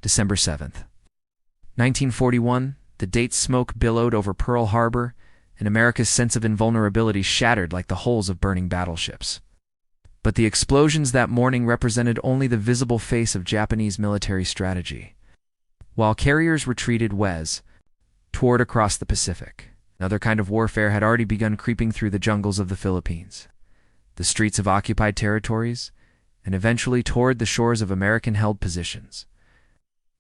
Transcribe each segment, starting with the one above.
December 7th. 1941, the date's smoke billowed over Pearl Harbor, and America's sense of invulnerability shattered like the hulls of burning battleships. But the explosions that morning represented only the visible face of Japanese military strategy. While carriers retreated toward across the Pacific, another kind of warfare had already begun creeping through the jungles of the Philippines, the streets of occupied territories, and eventually toward the shores of American-held positions.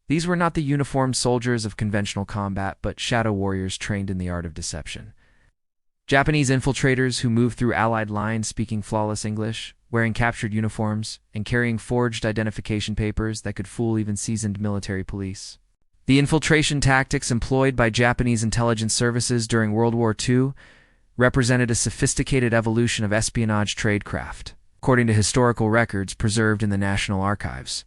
These were not the uniformed soldiers of conventional combat, but shadow warriors trained in the art of deception. Japanese infiltrators who moved through Allied lines speaking flawless English, wearing captured uniforms, and carrying forged identification papers that could fool even seasoned military police. The infiltration tactics employed by Japanese intelligence services during World War II represented a sophisticated evolution of espionage tradecraft, according to historical records preserved in the National Archives.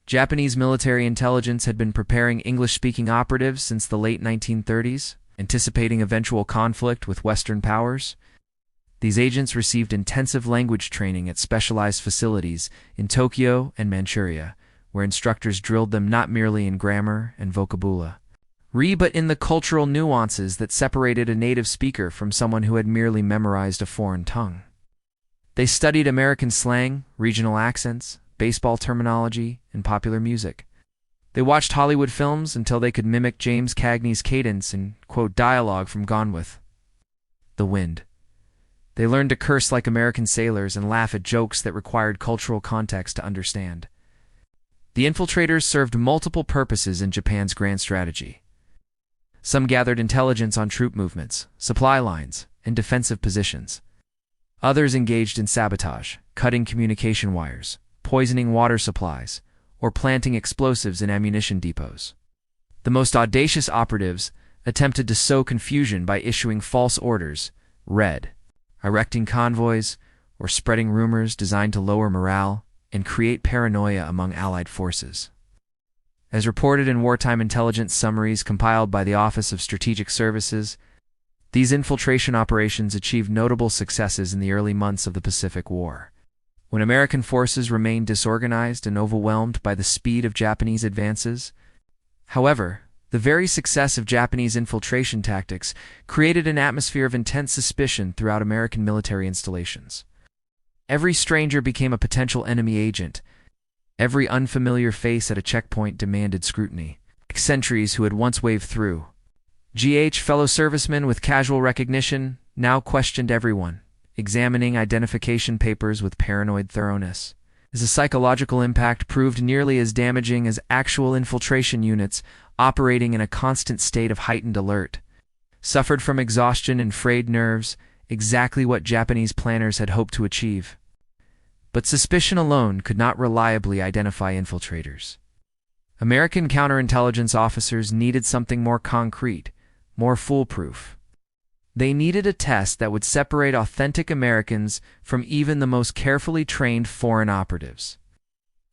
Japanese military intelligence had been preparing English-speaking operatives since the late 1930s, anticipating eventual conflict with Western powers. These agents received intensive language training at specialized facilities in Tokyo and Manchuria, where instructors drilled them not merely in grammar and vocabulary, but in the cultural nuances that separated a native speaker from someone who had merely memorized a foreign tongue. They studied American slang, regional accents, baseball terminology, and popular music. They watched Hollywood films until they could mimic James Cagney's cadence and quote dialogue from Gone with the Wind. They learned to curse like American sailors and laugh at jokes that required cultural context to understand. The infiltrators served multiple purposes in Japan's grand strategy. Some gathered intelligence on troop movements, supply lines, and defensive positions. Others engaged in sabotage, cutting communication wires, poisoning water supplies, or planting explosives in ammunition depots. The most audacious operatives attempted to sow confusion by issuing false orders, erecting convoys, or spreading rumors designed to lower morale and create paranoia among Allied forces. As reported in wartime intelligence summaries compiled by the Office of Strategic Services, these infiltration operations achieved notable successes in the early months of the Pacific War, when American forces remained disorganized and overwhelmed by the speed of Japanese advances. However, the very success of Japanese infiltration tactics created an atmosphere of intense suspicion throughout American military installations. Every stranger became a potential enemy agent. Every unfamiliar face at a checkpoint demanded scrutiny. Sentries who had once waved through, fellow servicemen with casual recognition, now questioned everyone, examining identification papers with paranoid thoroughness. The psychological impact proved nearly as damaging as actual infiltration units operating in a constant state of heightened alert. Suffered from exhaustion and frayed nerves, exactly what Japanese planners had hoped to achieve. But suspicion alone could not reliably identify infiltrators. American counterintelligence officers needed something more concrete, more foolproof. They needed a test that would separate authentic Americans from even the most carefully trained foreign operatives.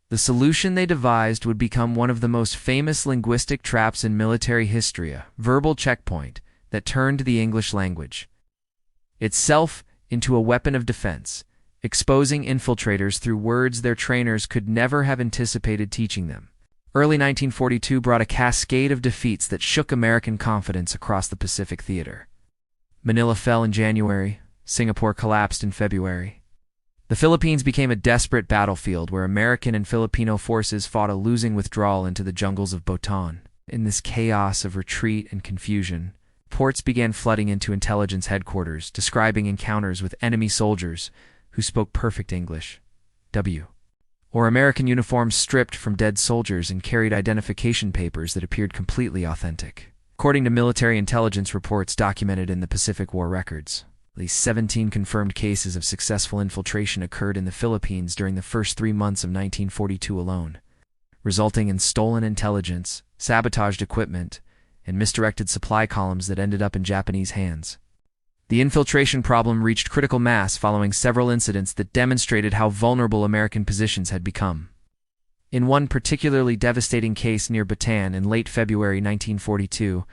The solution they devised would become one of the most famous linguistic traps in military history, a verbal checkpoint that turned the English language itself into a weapon of defense, exposing infiltrators through words their trainers could never have anticipated teaching them. Early 1942 brought a cascade of defeats that shook American confidence across the Pacific theater. Manila fell in January, Singapore collapsed in February. The Philippines became a desperate battlefield where American and Filipino forces fought a losing withdrawal into the jungles of Bataan. In this chaos of retreat and confusion, reports began flooding into intelligence headquarters, describing encounters with enemy soldiers who spoke perfect English, or American uniforms stripped from dead soldiers and carried identification papers that appeared completely authentic. According to military intelligence reports documented in the Pacific War records, at least 17 confirmed cases of successful infiltration occurred in the Philippines during the first 3 months of 1942 alone, resulting in stolen intelligence, sabotaged equipment, and misdirected supply columns that ended up in Japanese hands. The infiltration problem reached critical mass following several incidents that demonstrated how vulnerable American positions had become. In one particularly devastating case near Bataan in late February 1942,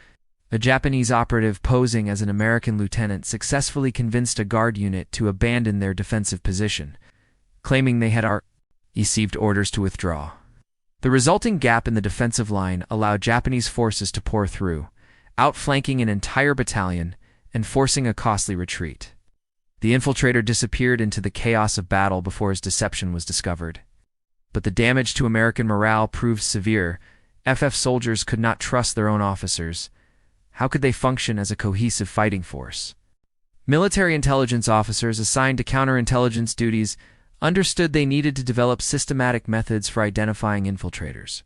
a Japanese operative posing as an American lieutenant successfully convinced a guard unit to abandon their defensive position, claiming they had received orders to withdraw. The resulting gap in the defensive line allowed Japanese forces to pour through, outflanking an entire battalion and forcing a costly retreat. The infiltrator disappeared into the chaos of battle before his deception was discovered. But the damage to American morale proved severe. FF soldiers could not trust their own officers. How could they function as a cohesive fighting force? Military intelligence officers assigned to counterintelligence duties understood they needed to develop systematic methods for identifying infiltrators.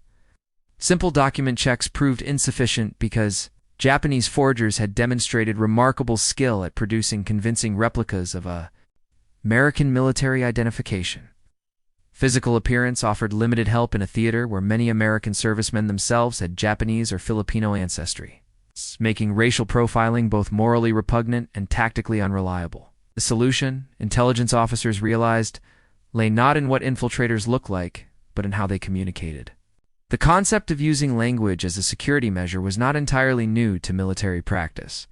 Simple document checks proved insufficient because Japanese forgers had demonstrated remarkable skill at producing convincing replicas of American military identification. Physical appearance offered limited help in a theater where many American servicemen themselves had Japanese or Filipino ancestry, making racial profiling both morally repugnant and tactically unreliable. The solution, intelligence officers realized, lay not in what infiltrators looked like, but in how they communicated. The concept of using language as a security measure was not entirely new to military practice.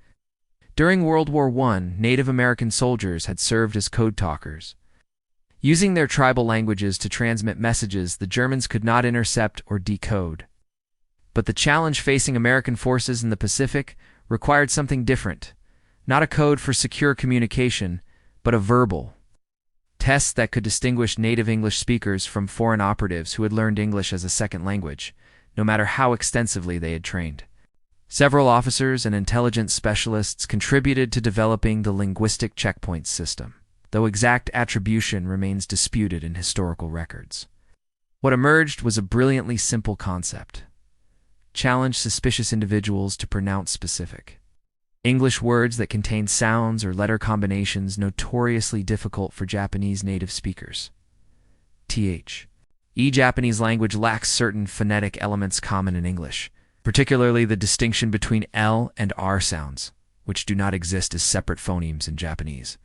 During World War I, Native American soldiers had served as code talkers. Using their tribal languages to transmit messages the Germans could not intercept or decode. But the challenge facing American forces in the Pacific required something different, not a code for secure communication, but a verbal tests that could distinguish native English speakers from foreign operatives who had learned English as a second language, no matter how extensively they had trained. Several officers and intelligence specialists contributed to developing the linguistic checkpoint system, though exact attribution remains disputed in historical records. What emerged was a brilliantly simple concept: challenge suspicious individuals to pronounce specific English words that contain sounds or letter combinations notoriously difficult for Japanese native speakers. Japanese language lacks certain phonetic elements common in English, particularly the distinction between L and R sounds, which do not exist as separate phonemes in Japanese.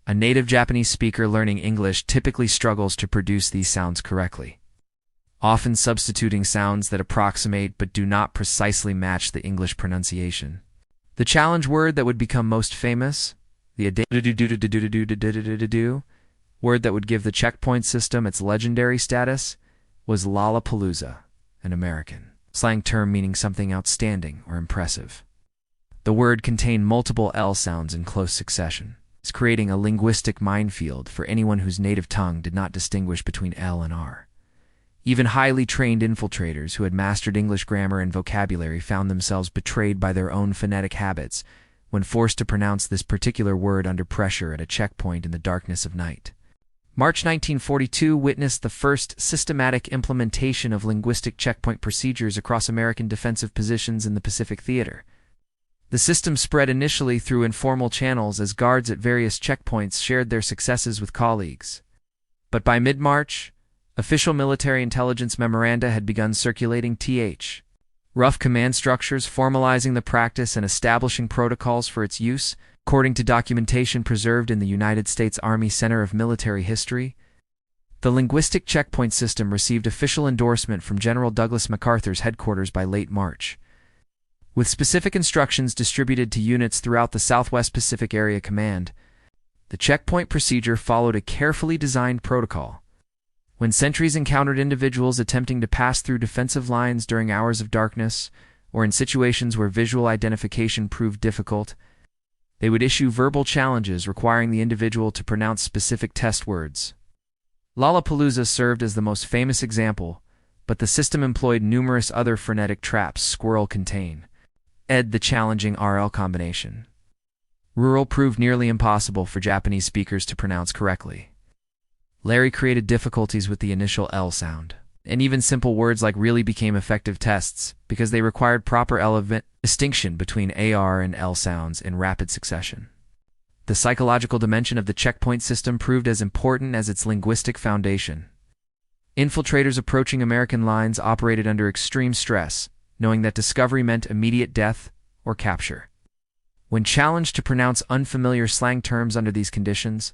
A native Japanese speaker learning English typically struggles to produce these sounds correctly, often substituting sounds that approximate but do not precisely match the English pronunciation. The challenge word that would become most famous, the word that would give the checkpoint system its legendary status, was Lollapalooza, an American slang term meaning something outstanding or impressive. The word contained multiple L sounds in close succession, creating a linguistic minefield for anyone whose native tongue did not distinguish between L and R. Even highly trained infiltrators who had mastered English grammar and vocabulary found themselves betrayed by their own phonetic habits when forced to pronounce this particular word under pressure at a checkpoint in the darkness of night. March 1942 witnessed the first systematic implementation of linguistic checkpoint procedures across American defensive positions in the Pacific Theater. The system spread initially through informal channels as guards at various checkpoints shared their successes with colleagues. But by mid-March, official military intelligence memoranda had begun circulating. Rough command structures formalizing the practice and establishing protocols for its use, according to documentation preserved in the United States Army Center of Military History. The linguistic checkpoint system received official endorsement from General Douglas MacArthur's headquarters by late March, with specific instructions distributed to units throughout the Southwest Pacific Area Command. The checkpoint procedure followed a carefully designed protocol. When sentries encountered individuals attempting to pass through defensive lines during hours of darkness, or in situations where visual identification proved difficult, they would issue verbal challenges requiring the individual to pronounce specific test words. Lollapalooza served as the most famous example, but the system employed numerous other frenetic traps. Squirrel contain, the challenging RL combination. Rural proved nearly impossible for Japanese speakers to pronounce correctly. Larry created difficulties with the initial L sound, and even simple words like really became effective tests because they required proper element distinction between AR and L sounds in rapid succession. The psychological dimension of the checkpoint system proved as important as its linguistic foundation. Infiltrators approaching American lines operated under extreme stress, knowing that discovery meant immediate death or capture. When challenged to pronounce unfamiliar slang terms under these conditions,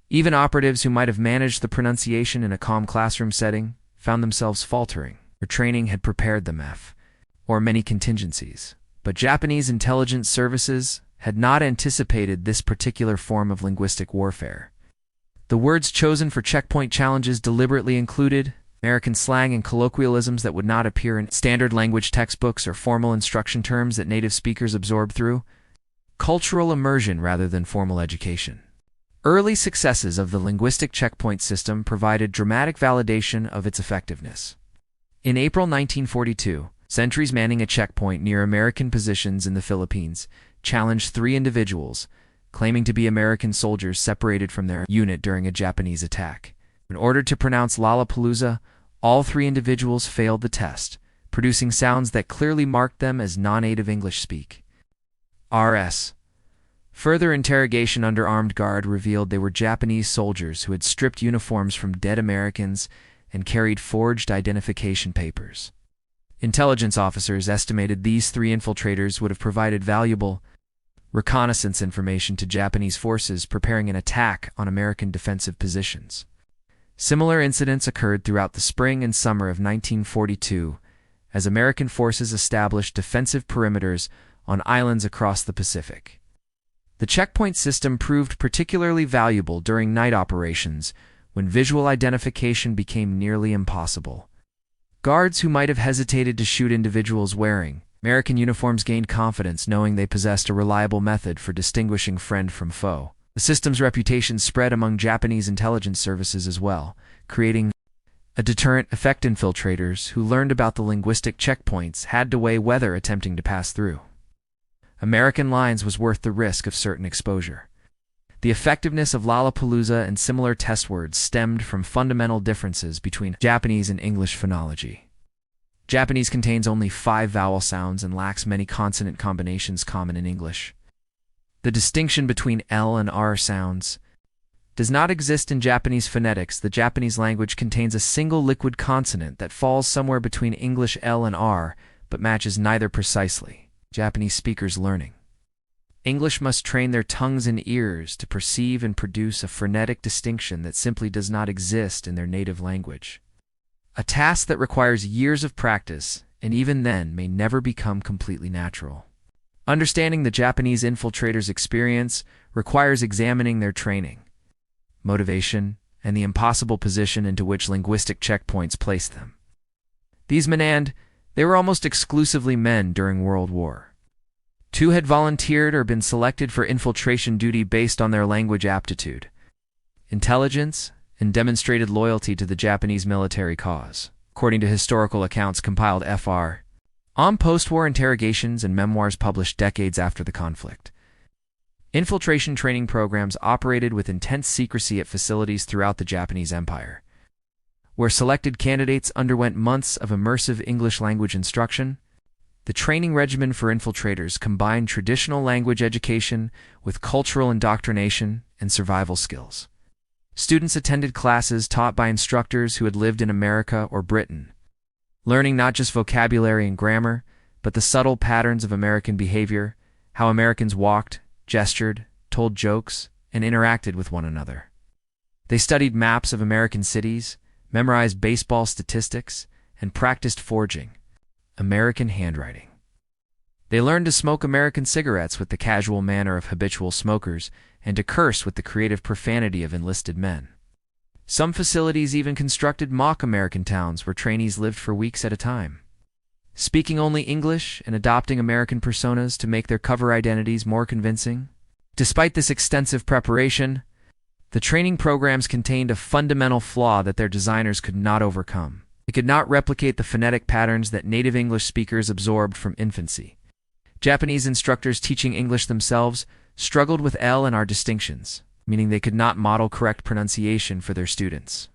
even operatives who might have managed the pronunciation in a calm classroom setting found themselves faltering. Their training had prepared them for many contingencies. But Japanese intelligence services had not anticipated this particular form of linguistic warfare. The words chosen for checkpoint challenges deliberately included American slang and colloquialisms that would not appear in standard language textbooks or formal instruction terms that native speakers absorb through cultural immersion rather than formal education. Early successes of the linguistic checkpoint system provided dramatic validation of its effectiveness. In April 1942, sentries manning a checkpoint near American positions in the Philippines challenged 3 individuals, claiming to be American soldiers separated from their unit during a Japanese attack. In order to pronounce Lollapalooza, all 3 individuals failed the test, producing sounds that clearly marked them as non-native English speak. RS. Further interrogation under armed guard revealed they were Japanese soldiers who had stripped uniforms from dead Americans and carried forged identification papers. Intelligence officers estimated these 3 infiltrators would have provided valuable reconnaissance information to Japanese forces preparing an attack on American defensive positions. Similar incidents occurred throughout the spring and summer of 1942 as American forces established defensive perimeters on islands across the Pacific. The checkpoint system proved particularly valuable during night operations when visual identification became nearly impossible. Guards who might have hesitated to shoot individuals wearing American uniforms gained confidence knowing they possessed a reliable method for distinguishing friend from foe. The system's reputation spread among Japanese intelligence services as well, creating a deterrent effect. Infiltrators who learned about the linguistic checkpoints had to weigh whether attempting to pass through American lines was worth the risk of certain exposure. The effectiveness of Lollapalooza and similar test words stemmed from fundamental differences between Japanese and English phonology. Japanese contains only 5 vowel sounds and lacks many consonant combinations common in English. The distinction between L and R sounds does not exist in Japanese phonetics. The Japanese language contains a single liquid consonant that falls somewhere between English L and R, but matches neither precisely. Japanese speakers learning English must train their tongues and ears to perceive and produce a phonetic distinction that simply does not exist in their native language. A task that requires years of practice, and even then may never become completely natural. Understanding the Japanese infiltrators' experience requires examining their training, motivation, and the impossible position into which linguistic checkpoints place them. These men, they were almost exclusively men during World War. 2 had volunteered or been selected for infiltration duty based on their language aptitude, intelligence, and demonstrated loyalty to the Japanese military cause, according to historical accounts compiled Fr. on post-war interrogations and memoirs published decades after the conflict. Infiltration training programs operated with intense secrecy at facilities throughout the Japanese Empire, where selected candidates underwent months of immersive English language instruction. The training regimen for infiltrators combined traditional language education with cultural indoctrination and survival skills. Students attended classes taught by instructors who had lived in America or Britain, learning not just vocabulary and grammar, but the subtle patterns of American behavior, how Americans walked, gestured, told jokes, and interacted with one another. They studied maps of American cities, memorized baseball statistics, and practiced forging American handwriting. They learned to smoke American cigarettes with the casual manner of habitual smokers and to curse with the creative profanity of enlisted men. Some facilities even constructed mock American towns where trainees lived for weeks at a time, speaking only English and adopting American personas to make their cover identities more convincing. Despite this extensive preparation, the training programs contained a fundamental flaw that their designers could not overcome. They could not replicate the phonetic patterns that native English speakers absorbed from infancy. Japanese instructors teaching English themselves struggled with L and R distinctions, meaning they could not model correct pronunciation for their students.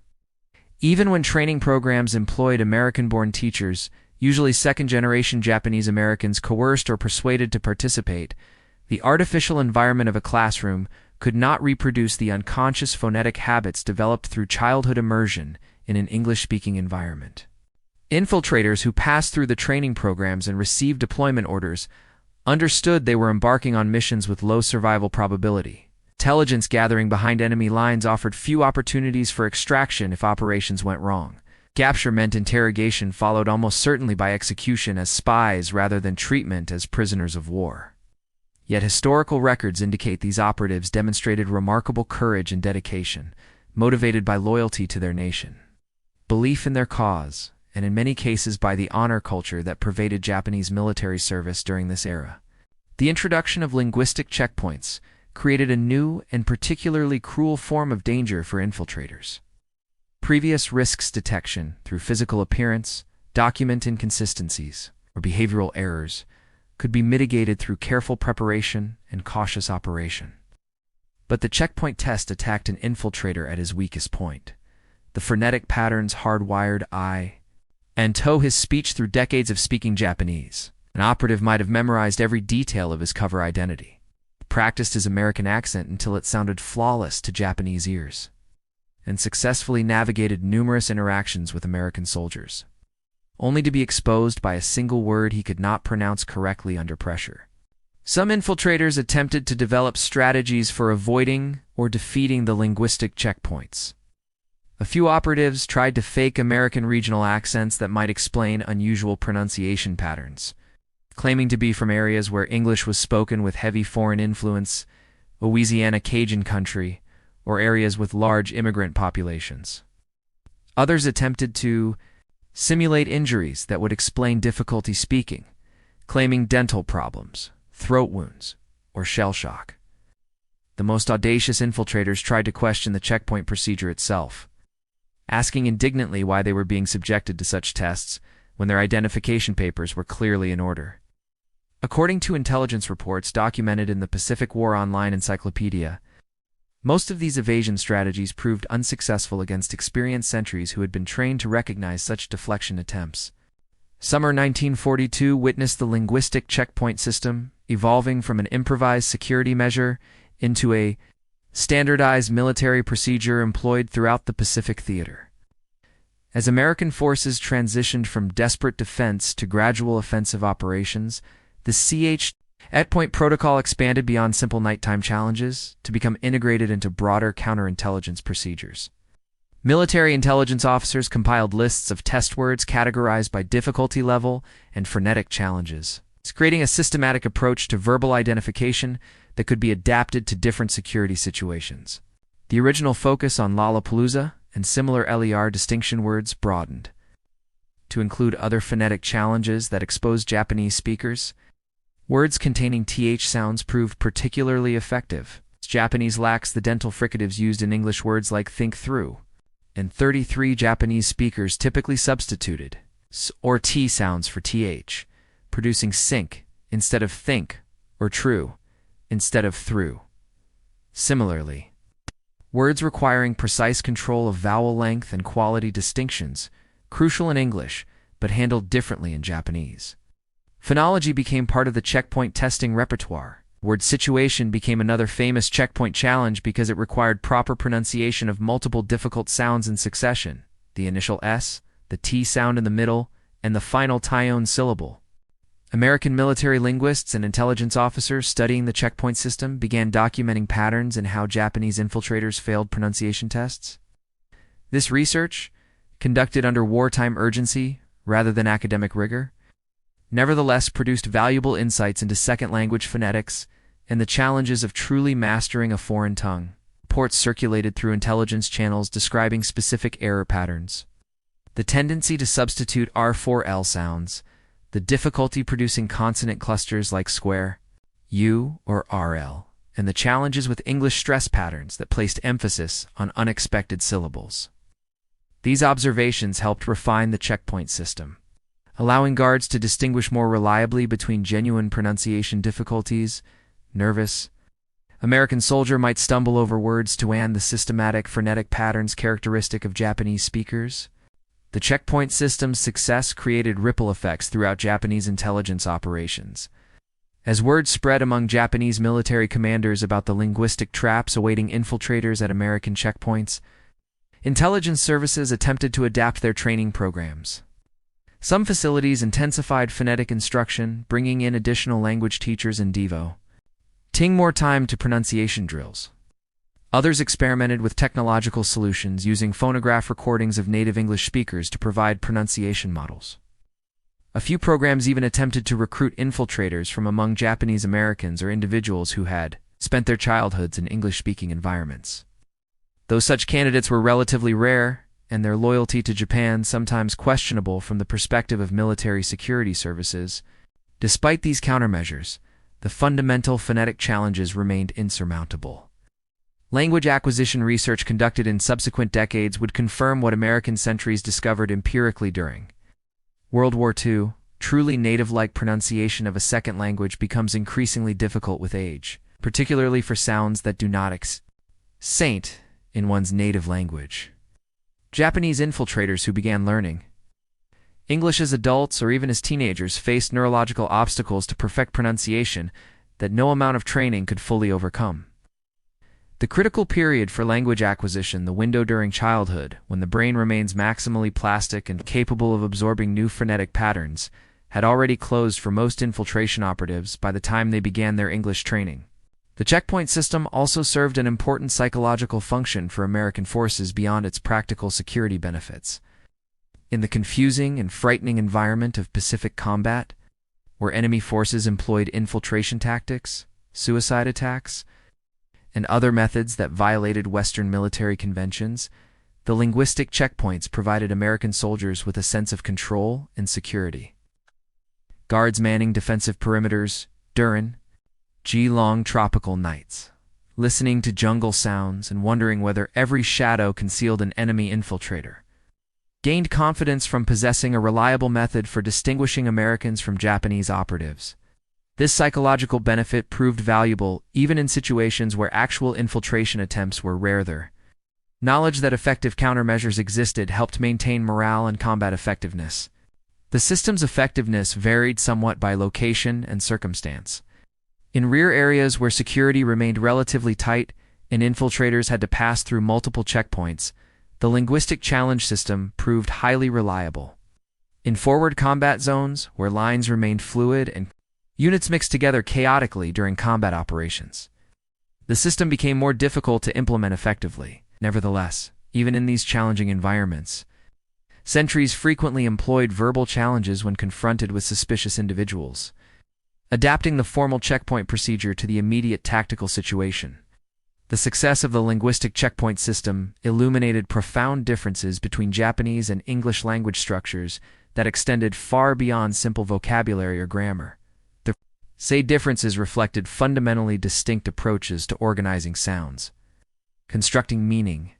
Even when training programs employed American-born teachers, usually second-generation Japanese Americans coerced or persuaded to participate, the artificial environment of a classroom could not reproduce the unconscious phonetic habits developed through childhood immersion in an English-speaking environment. Infiltrators who passed through the training programs and received deployment orders understood they were embarking on missions with low survival probability. Intelligence gathering behind enemy lines offered few opportunities for extraction if operations went wrong. Capture meant interrogation followed almost certainly by execution as spies rather than treatment as prisoners of war. Yet historical records indicate these operatives demonstrated remarkable courage and dedication, motivated by loyalty to their nation. belief in their cause, and in many cases by the honor culture that pervaded Japanese military service during this era. The introduction of linguistic checkpoints created a new and particularly cruel form of danger for infiltrators. Previous risks detection through physical appearance, document inconsistencies, or behavioral errors could be mitigated through careful preparation and cautious operation. But the checkpoint test attacked an infiltrator at his weakest point. The frenetic patterns hardwired eye and toe his speech through decades of speaking Japanese. An operative might have memorized every detail of his cover identity, practiced his American accent until it sounded flawless to Japanese ears, and successfully navigated numerous interactions with American soldiers, only to be exposed by a single word he could not pronounce correctly under pressure. Some infiltrators attempted to develop strategies for avoiding or defeating the linguistic checkpoints. A few operatives tried to fake American regional accents that might explain unusual pronunciation patterns, claiming to be from areas where English was spoken with heavy foreign influence, Louisiana Cajun country, or areas with large immigrant populations. Others attempted to simulate injuries that would explain difficulty speaking, claiming dental problems, throat wounds, or shell shock. The most audacious infiltrators tried to question the checkpoint procedure itself, asking indignantly why they were being subjected to such tests when their identification papers were clearly in order. According to intelligence reports documented in the Pacific War Online Encyclopedia, most of these evasion strategies proved unsuccessful against experienced sentries who had been trained to recognize such deflection attempts. Summer 1942 witnessed the linguistic checkpoint system evolving from an improvised security measure into a standardized military procedure employed throughout the Pacific theater. As American forces transitioned from desperate defense to gradual offensive operations, the checkpoint protocol expanded beyond simple nighttime challenges to become integrated into broader counterintelligence procedures. Military intelligence officers compiled lists of test words categorized by difficulty level and frenetic challenges, creating a systematic approach to verbal identification that could be adapted to different security situations. The original focus on Lollapalooza and similar LER distinction words broadened to include other phonetic challenges that exposed Japanese speakers. Words containing TH sounds proved particularly effective. Japanese lacks the dental fricatives used in English words like think through, and 33 Japanese speakers typically substituted S or T sounds for TH, producing sink instead of think, or true instead of through. Similarly, words requiring precise control of vowel length and quality distinctions, crucial in English, but handled differently in Japanese. Phonology became part of the checkpoint testing repertoire. Word situation became another famous checkpoint challenge because it required proper pronunciation of multiple difficult sounds in succession: the initial S, the T sound in the middle, and the final tone syllable. American military linguists and intelligence officers studying the checkpoint system began documenting patterns in how Japanese infiltrators failed pronunciation tests. This research, conducted under wartime urgency rather than academic rigor, nevertheless produced valuable insights into second-language phonetics and the challenges of truly mastering a foreign tongue. Reports circulated through intelligence channels describing specific error patterns: the tendency to substitute R4L sounds, the difficulty producing consonant clusters like square, U, or RL, and the challenges with English stress patterns that placed emphasis on unexpected syllables. These observations helped refine the checkpoint system, allowing guards to distinguish more reliably between genuine pronunciation difficulties. Nervous American soldier might stumble over words to and the systematic frenetic patterns characteristic of Japanese speakers. The checkpoint system's success created ripple effects throughout Japanese intelligence operations. As word spread among Japanese military commanders about the linguistic traps awaiting infiltrators at American checkpoints, intelligence services attempted to adapt their training programs. Some facilities intensified phonetic instruction, bringing in additional language teachers and devoting more time to pronunciation drills. Others experimented with technological solutions using phonograph recordings of native English speakers to provide pronunciation models. A few programs even attempted to recruit infiltrators from among Japanese Americans or individuals who had spent their childhoods in English-speaking environments. Though such candidates were relatively rare, and their loyalty to Japan sometimes questionable from the perspective of military security services. Despite these countermeasures, the fundamental phonetic challenges remained insurmountable. Language acquisition research conducted in subsequent decades would confirm what American sentries discovered empirically during World War II. Truly native-like pronunciation of a second language becomes increasingly difficult with age, particularly for sounds that do not accent in one's native language. Japanese infiltrators who began learning English as adults or even as teenagers faced neurological obstacles to perfect pronunciation that no amount of training could fully overcome. The critical period for language acquisition, the window during childhood, when the brain remains maximally plastic and capable of absorbing new phonetic patterns, had already closed for most infiltration operatives by the time they began their English training. The checkpoint system also served an important psychological function for American forces beyond its practical security benefits. In the confusing and frightening environment of Pacific combat, where enemy forces employed infiltration tactics, suicide attacks, and other methods that violated Western military conventions, the linguistic checkpoints provided American soldiers with a sense of control and security. Guards manning defensive perimeters during long tropical nights, listening to jungle sounds and wondering whether every shadow concealed an enemy infiltrator, gained confidence from possessing a reliable method for distinguishing Americans from Japanese operatives. This psychological benefit proved valuable even in situations where actual infiltration attempts were rare. Knowledge that effective countermeasures existed helped maintain morale and combat effectiveness. The system's effectiveness varied somewhat by location and circumstance. In rear areas where security remained relatively tight and infiltrators had to pass through multiple checkpoints, the linguistic challenge system proved highly reliable. In forward combat zones, where lines remained fluid and units mixed together chaotically during combat operations, the system became more difficult to implement effectively. Nevertheless, even in these challenging environments, sentries frequently employed verbal challenges when confronted with suspicious individuals, adapting the formal checkpoint procedure to the immediate tactical situation. The success of the linguistic checkpoint system illuminated profound differences between Japanese and English language structures that extended far beyond simple vocabulary or grammar. The differences reflected fundamentally distinct approaches to organizing sounds, constructing meaning,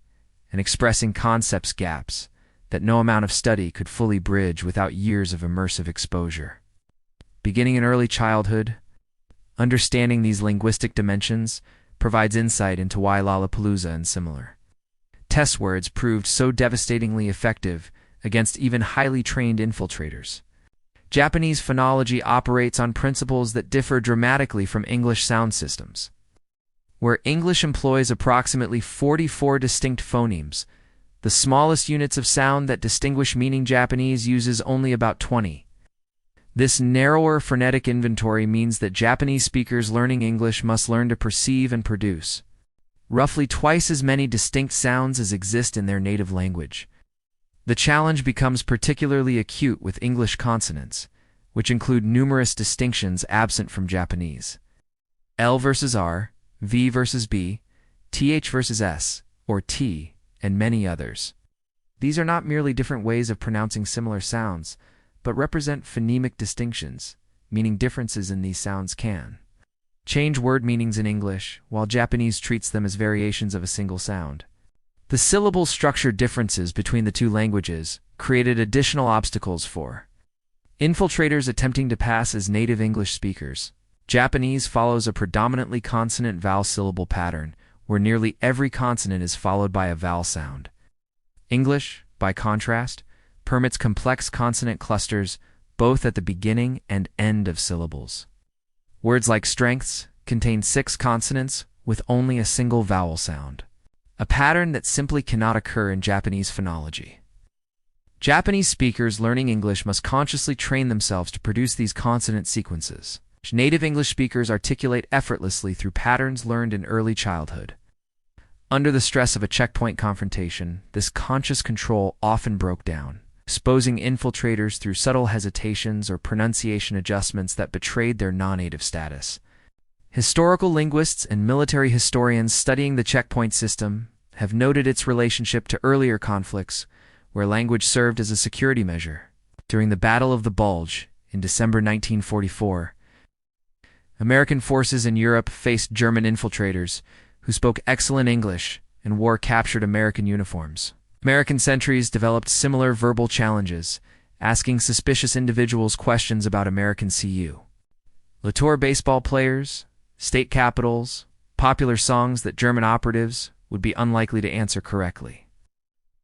and expressing concepts gaps that no amount of study could fully bridge without years of immersive exposure. Beginning in early childhood, understanding these linguistic dimensions provides insight into why Lollapalooza and similar test words proved so devastatingly effective against even highly trained infiltrators. Japanese phonology operates on principles that differ dramatically from English sound systems. Where English employs approximately 44 distinct phonemes, the smallest units of sound that distinguish meaning Japanese uses only about 20. This narrower phonetic inventory means that Japanese speakers learning English must learn to perceive and produce roughly twice as many distinct sounds as exist in their native language. The challenge becomes particularly acute with English consonants, which include numerous distinctions absent from Japanese. L versus R, V versus B, TH versus S, or T, and many others. These are not merely different ways of pronouncing similar sounds, but represent phonemic distinctions, meaning differences in these sounds can change word meanings in English, while Japanese treats them as variations of a single sound. The syllable structure differences between the two languages created additional obstacles for infiltrators attempting to pass as native English speakers. Japanese follows a predominantly consonant-vowel syllable pattern, where nearly every consonant is followed by a vowel sound. English, by contrast, permits complex consonant clusters both at the beginning and end of syllables. Words like strengths contain 6 consonants with only a single vowel sound, a pattern that simply cannot occur in Japanese phonology. Japanese speakers learning English must consciously train themselves to produce these consonant sequences. Native English speakers articulate effortlessly through patterns learned in early childhood. Under the stress of a checkpoint confrontation, this conscious control often broke down, exposing infiltrators through subtle hesitations or pronunciation adjustments that betrayed their non-native status. Historical linguists and military historians studying the checkpoint system have noted its relationship to earlier conflicts, where language served as a security measure. During the Battle of the Bulge, in December 1944, American forces in Europe faced German infiltrators who spoke excellent English and wore captured American uniforms. American sentries developed similar verbal challenges, asking suspicious individuals questions about American CU. Latour baseball players, state capitals, popular songs that German operatives would be unlikely to answer correctly.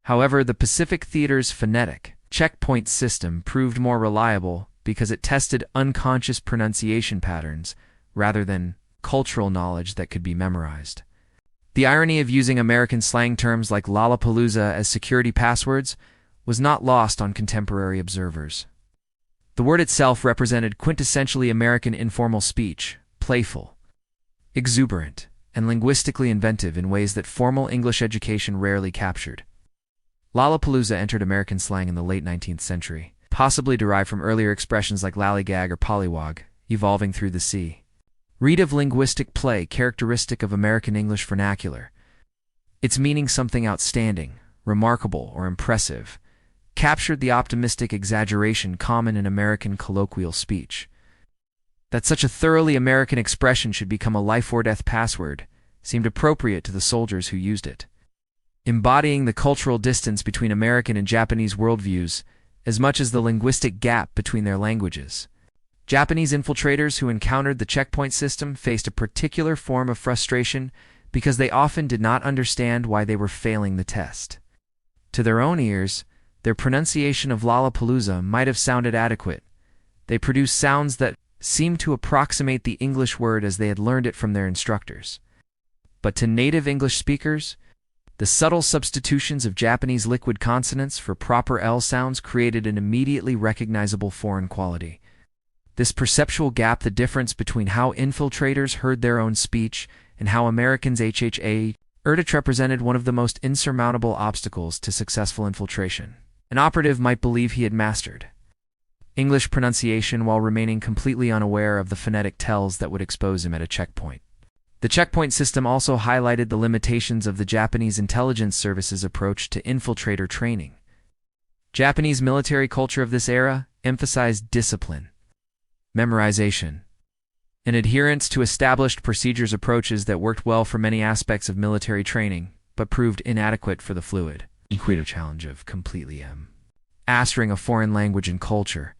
However, the Pacific Theater's phonetic checkpoint system proved more reliable because it tested unconscious pronunciation patterns rather than cultural knowledge that could be memorized. The irony of using American slang terms like Lollapalooza as security passwords was not lost on contemporary observers. The word itself represented quintessentially American informal speech, playful, exuberant, and linguistically inventive in ways that formal English education rarely captured. Lollapalooza entered American slang in the late 19th century, possibly derived from earlier expressions like lallygag or pollywog, evolving through the sea. Read of linguistic play characteristic of American English vernacular. Its meaning something outstanding, remarkable, or impressive, captured the optimistic exaggeration common in American colloquial speech. That such a thoroughly American expression should become a life-or-death password seemed appropriate to the soldiers who used it, embodying the cultural distance between American and Japanese worldviews as much as the linguistic gap between their languages. Japanese infiltrators who encountered the checkpoint system faced a particular form of frustration because they often did not understand why they were failing the test. To their own ears, their pronunciation of Lollapalooza might have sounded adequate. They produced sounds that seemed to approximate the English word as they had learned it from their instructors. But to native English speakers, the subtle substitutions of Japanese liquid consonants for proper L sounds created an immediately recognizable foreign quality. This perceptual gap, the difference between how infiltrators heard their own speech and how Americans heard it, represented one of the most insurmountable obstacles to successful infiltration. An operative might believe he had mastered English pronunciation while remaining completely unaware of the phonetic tells that would expose him at a checkpoint. The checkpoint system also highlighted the limitations of the Japanese intelligence service's approach to infiltrator training. Japanese military culture of this era emphasized discipline, memorization, and adherence to established procedures, approaches that worked well for many aspects of military training, but proved inadequate for the fluid, creative challenge of completely mastering a foreign language and culture.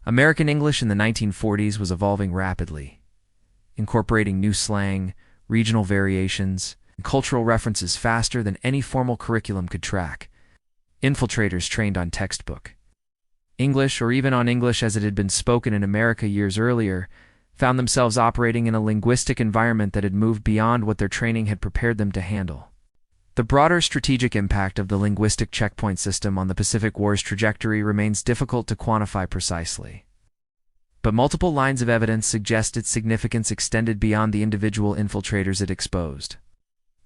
American English in the 1940s was evolving rapidly, incorporating new slang, regional variations, and cultural references faster than any formal curriculum could track. Infiltrators trained on textbook English, or even on English as it had been spoken in America years earlier, found themselves operating in a linguistic environment that had moved beyond what their training had prepared them to handle. The broader strategic impact of the linguistic checkpoint system on the Pacific War's trajectory remains difficult to quantify precisely. But multiple lines of evidence suggest its significance extended beyond the individual infiltrators it exposed.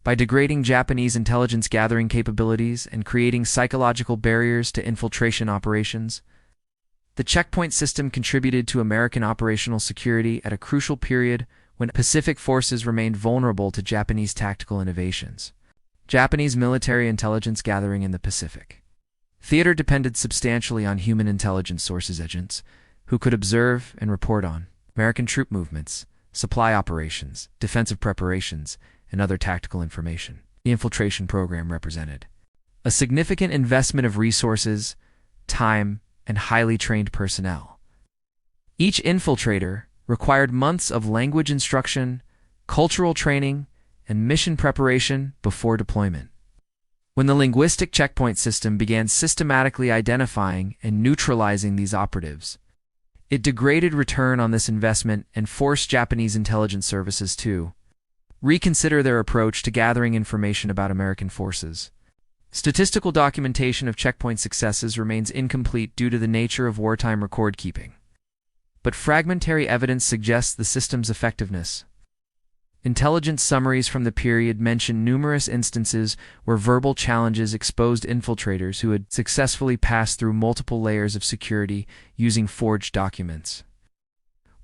By degrading Japanese intelligence gathering capabilities and creating psychological barriers to infiltration operations, the checkpoint system contributed to American operational security at a crucial period when Pacific forces remained vulnerable to Japanese tactical innovations. Japanese military intelligence gathering in the Pacific Theater depended substantially on human intelligence sources agents who could observe and report on American troop movements, supply operations, defensive preparations, and other tactical information. The infiltration program represented a significant investment of resources, time, and highly trained personnel. Each infiltrator required months of language instruction, cultural training, and mission preparation before deployment. When the linguistic checkpoint system began systematically identifying and neutralizing these operatives, it degraded return on this investment and forced Japanese intelligence services to reconsider their approach to gathering information about American forces. Statistical documentation of checkpoint successes remains incomplete due to the nature of wartime record-keeping, but fragmentary evidence suggests the system's effectiveness. Intelligence summaries from the period mention numerous instances where verbal challenges exposed infiltrators who had successfully passed through multiple layers of security using forged documents.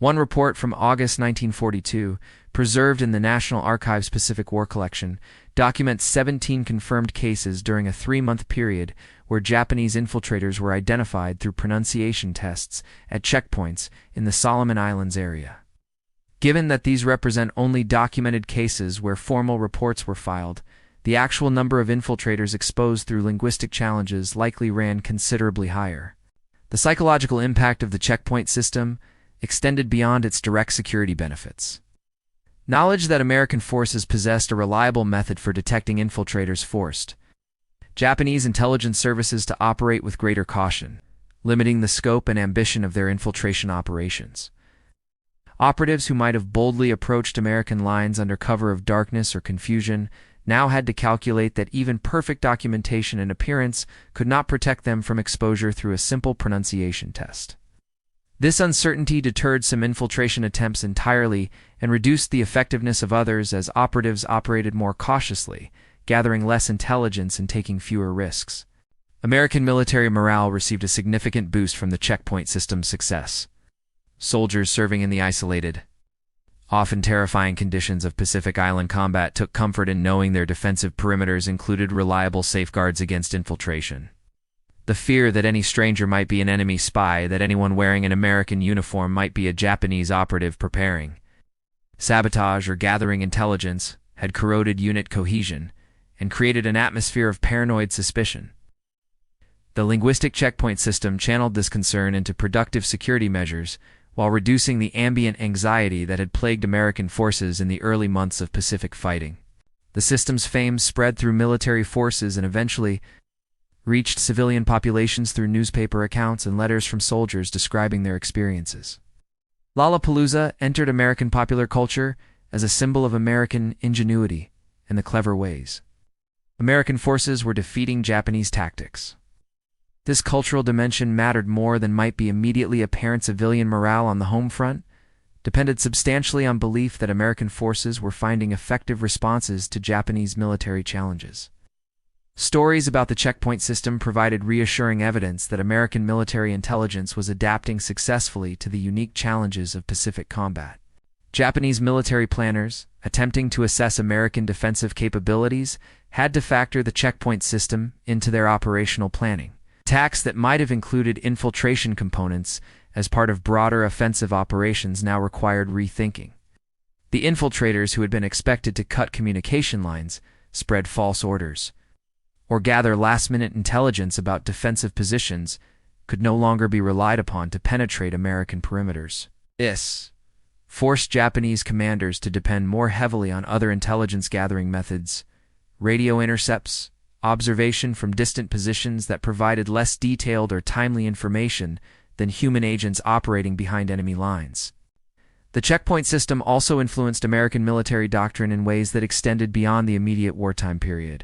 One report from August 1942, preserved in the National Archives Pacific War Collection, documents 17 confirmed cases during a 3-month period where Japanese infiltrators were identified through pronunciation tests at checkpoints in the Solomon Islands area. Given that these represent only documented cases where formal reports were filed, the actual number of infiltrators exposed through linguistic challenges likely ran considerably higher. The psychological impact of the checkpoint system extended beyond its direct security benefits. Knowledge that American forces possessed a reliable method for detecting infiltrators forced Japanese intelligence services to operate with greater caution, limiting the scope and ambition of their infiltration operations. Operatives who might have boldly approached American lines under cover of darkness or confusion now had to calculate that even perfect documentation and appearance could not protect them from exposure through a simple pronunciation test. This uncertainty deterred some infiltration attempts entirely and reduced the effectiveness of others as operatives operated more cautiously, gathering less intelligence and taking fewer risks. American military morale received a significant boost from the checkpoint system's success. Soldiers serving in the isolated, often terrifying conditions of Pacific Island combat took comfort in knowing their defensive perimeters included reliable safeguards against infiltration. The fear that any stranger might be an enemy spy, that anyone wearing an American uniform might be a Japanese operative preparing sabotage or gathering intelligence, had corroded unit cohesion and created an atmosphere of paranoid suspicion. The linguistic checkpoint system channeled this concern into productive security measures while reducing the ambient anxiety that had plagued American forces in the early months of Pacific fighting. The system's fame spread through military forces and eventually reached civilian populations through newspaper accounts and letters from soldiers describing their experiences. Lollapalooza entered American popular culture as a symbol of American ingenuity and the clever ways American forces were defeating Japanese tactics. This cultural dimension mattered more than might be immediately apparent civilian morale on the home front, depended substantially on belief that American forces were finding effective responses to Japanese military challenges. Stories about the checkpoint system provided reassuring evidence that American military intelligence was adapting successfully to the unique challenges of Pacific combat. Japanese military planners, attempting to assess American defensive capabilities, had to factor the checkpoint system into their operational planning. Attacks that might have included infiltration components as part of broader offensive operations now required rethinking. The infiltrators who had been expected to cut communication lines, spread false orders, or gather last-minute intelligence about defensive positions could no longer be relied upon to penetrate American perimeters. This forced Japanese commanders to depend more heavily on other intelligence-gathering methods, radio intercepts, observation from distant positions that provided less detailed or timely information than human agents operating behind enemy lines. The checkpoint system also influenced American military doctrine in ways that extended beyond the immediate wartime period.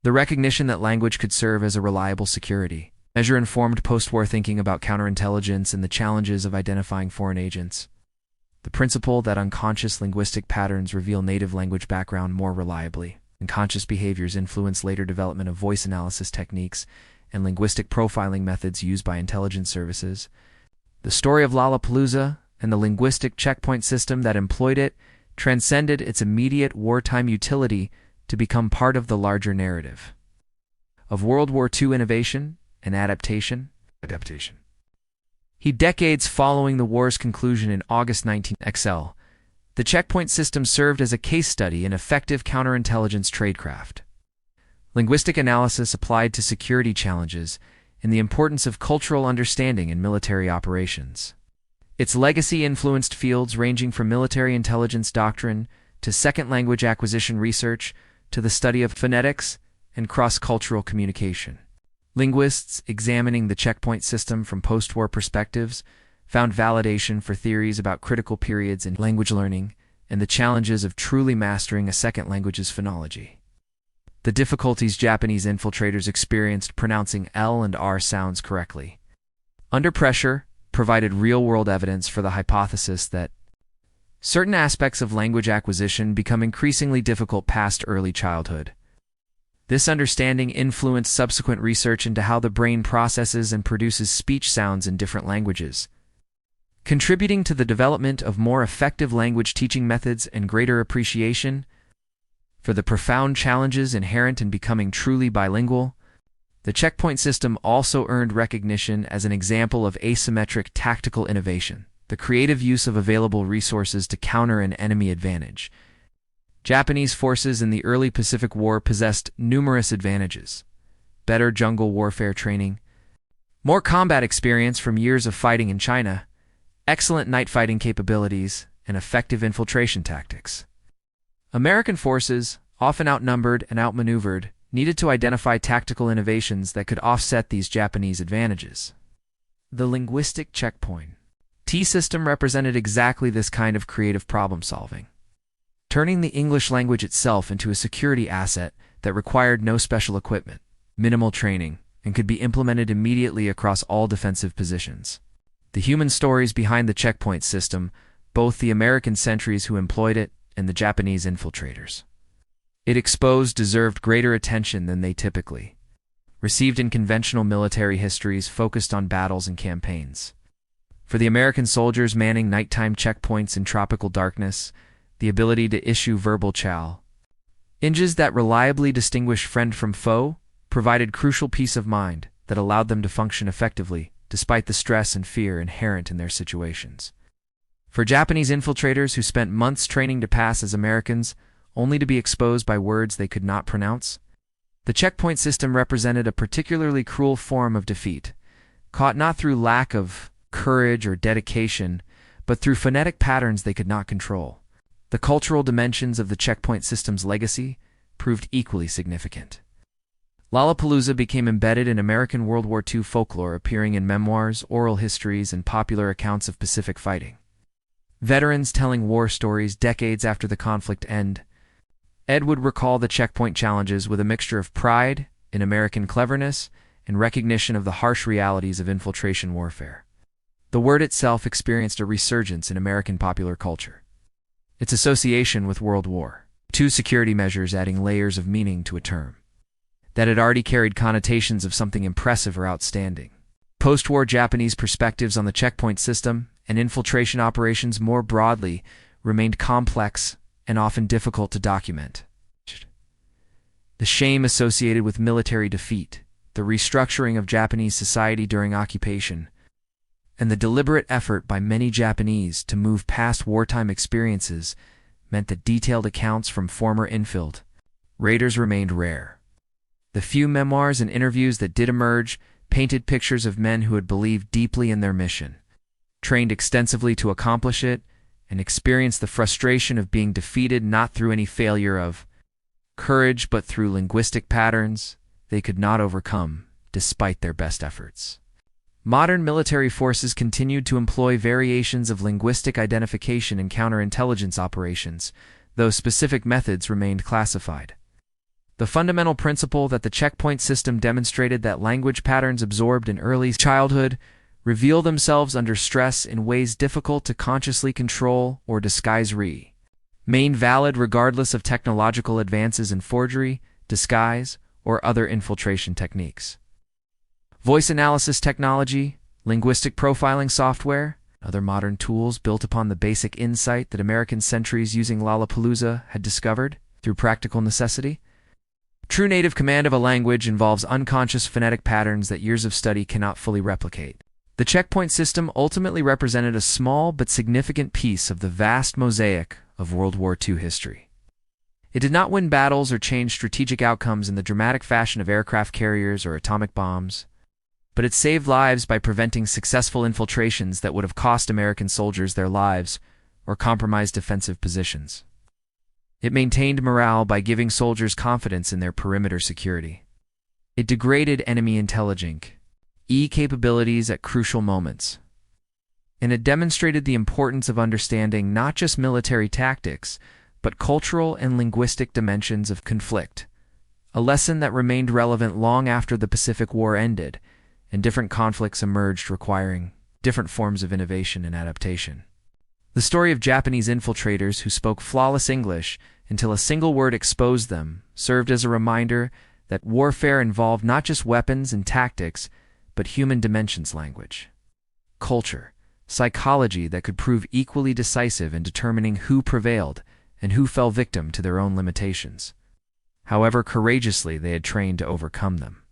The recognition that language could serve as a reliable security measure informed post-war thinking about counterintelligence and the challenges of identifying foreign agents. The principle that unconscious linguistic patterns reveal native language background more reliably. Unconscious behaviors influence later development of voice analysis techniques and linguistic profiling methods used by intelligence services. The story of Lollapalooza and the linguistic checkpoint system that employed it transcended its immediate wartime utility to become part of the larger narrative of World War II innovation and adaptation. Decades following the war's conclusion in August 19XL, the checkpoint system served as a case study in effective counterintelligence tradecraft. Linguistic analysis applied to security challenges and the importance of cultural understanding in military operations. Its legacy influenced fields ranging from military intelligence doctrine to second language acquisition research to the study of phonetics and cross-cultural communication. Linguists examining the checkpoint system from post-war perspectives found validation for theories about critical periods in language learning and the challenges of truly mastering a second language's phonology. The difficulties Japanese infiltrators experienced pronouncing L and R sounds correctly under pressure provided real-world evidence for the hypothesis that certain aspects of language acquisition become increasingly difficult past early childhood. This understanding influenced subsequent research into how the brain processes and produces speech sounds in different languages. contributing to the development of more effective language teaching methods and greater appreciation for the profound challenges inherent in becoming truly bilingual. The checkpoint system also earned recognition as an example of asymmetric tactical innovation, the creative use of available resources to counter an enemy advantage. Japanese forces in the early Pacific War possessed numerous advantages: better jungle warfare training, more combat experience from years of fighting in China, excellent night fighting capabilities, and effective infiltration tactics. American forces, often outnumbered and outmaneuvered, needed to identify tactical innovations that could offset these Japanese advantages. The linguistic checkpoint T-system represented exactly this kind of creative problem-solving, turning the English language itself into a security asset that required no special equipment, minimal training, and could be implemented immediately across all defensive positions. The human stories behind the checkpoint system, both the American sentries who employed it and the Japanese infiltrators it exposed, deserved greater attention than they typically received in conventional military histories focused on battles and campaigns. For the American soldiers manning nighttime checkpoints in tropical darkness, the ability to issue verbal challenges that reliably distinguish friend from foe provided crucial peace of mind that allowed them to function effectively despite the stress and fear inherent in their situations. For Japanese infiltrators who spent months training to pass as Americans, only to be exposed by words they could not pronounce, the checkpoint system represented a particularly cruel form of defeat, caught not through lack of courage or dedication, but through phonetic patterns they could not control. The cultural dimensions of the checkpoint system's legacy proved equally significant. Lollapalooza became embedded in American World War II folklore, appearing in memoirs, oral histories, and popular accounts of Pacific fighting. Veterans telling war stories decades after the conflict ended, Ed would recall the checkpoint challenges with a mixture of pride in American cleverness and recognition of the harsh realities of infiltration warfare. The word itself experienced a resurgence in American popular culture, its association with World War II security measures adding layers of meaning to a term that had already carried connotations of something impressive or outstanding. Post-war Japanese perspectives on the checkpoint system and infiltration operations more broadly remained complex and often difficult to document. The shame associated with military defeat, the restructuring of Japanese society during occupation, and the deliberate effort by many Japanese to move past wartime experiences meant that detailed accounts from former infiltrators remained rare. The few memoirs and interviews that did emerge painted pictures of men who had believed deeply in their mission, trained extensively to accomplish it, and experienced the frustration of being defeated not through any failure of courage but through linguistic patterns they could not overcome despite their best efforts. Modern military forces continued to employ variations of linguistic identification in counterintelligence operations, though specific methods remained classified. The fundamental principle that the checkpoint system demonstrated that language patterns absorbed in early childhood reveal themselves under stress in ways difficult to consciously control or disguise remain valid regardless of technological advances in forgery, disguise, or other infiltration techniques. Voice analysis technology, linguistic profiling software, and other modern tools built upon the basic insight that American sentries using Lollapalooza had discovered through practical necessity. True native command of a language involves unconscious phonetic patterns that years of study cannot fully replicate. The checkpoint system ultimately represented a small but significant piece of the vast mosaic of World War II history. It did not win battles or change strategic outcomes in the dramatic fashion of aircraft carriers or atomic bombs, but it saved lives by preventing successful infiltrations that would have cost American soldiers their lives or compromised defensive positions. It maintained morale by giving soldiers confidence in their perimeter security. It degraded enemy intelligence capabilities at crucial moments. And it demonstrated the importance of understanding not just military tactics, but cultural and linguistic dimensions of conflict, a lesson that remained relevant long after the Pacific War ended, and different conflicts emerged requiring different forms of innovation and adaptation. The story of Japanese infiltrators who spoke flawless English until a single word exposed them served as a reminder that warfare involved not just weapons and tactics, but human dimensions: language, culture, psychology that could prove equally decisive in determining who prevailed and who fell victim to their own limitations, however courageously they had trained to overcome them.